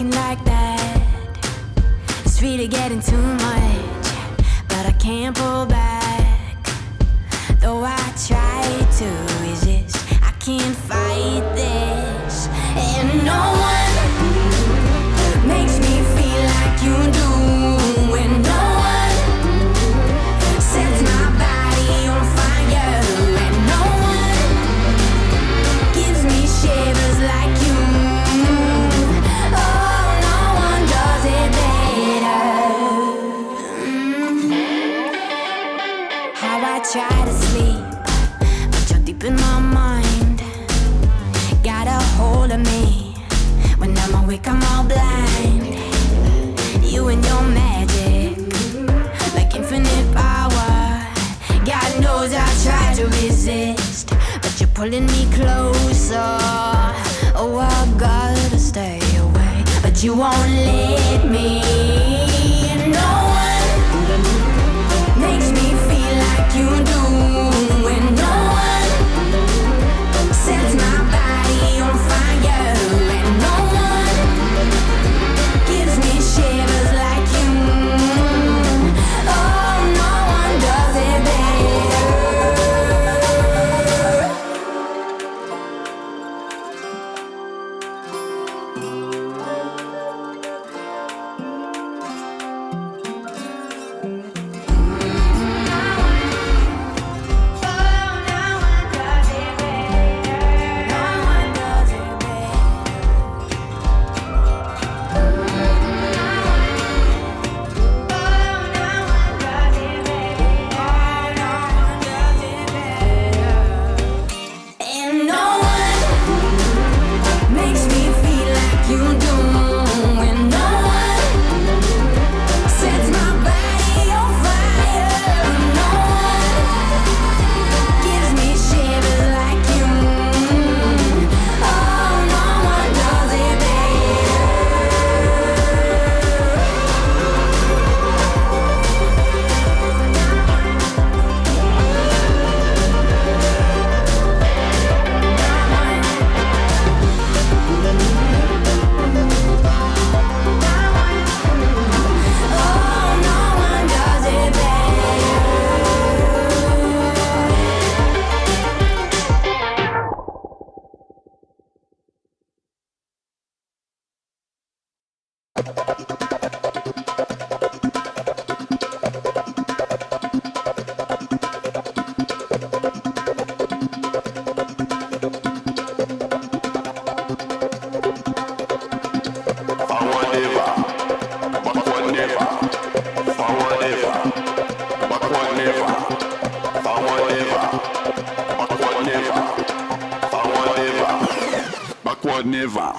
talking like that. It's really getting too much, but I can't pull back. Though I try to resist, I can't fight this. And no one makes me feel like you do. And no one sets my body on fire. And no one gives me shivers like you. Oh, no one does it better. How I try to sleep, but you're deep in my mind. Got a hold of me. When I'm awake, I'm all blind. You and your magic, like infinite power. God knows I try to resist, but you're pulling me closer. Oh, I gotta stay away, but you won't let me. No one makes me feel like you do. And no one sets my body on fire. And no one gives me shivers like you. Oh, no one does it better. And no one makes me feel like you do. And no one sets my body on fire. No one gives me shivers like you. Oh, no one does it Backward never.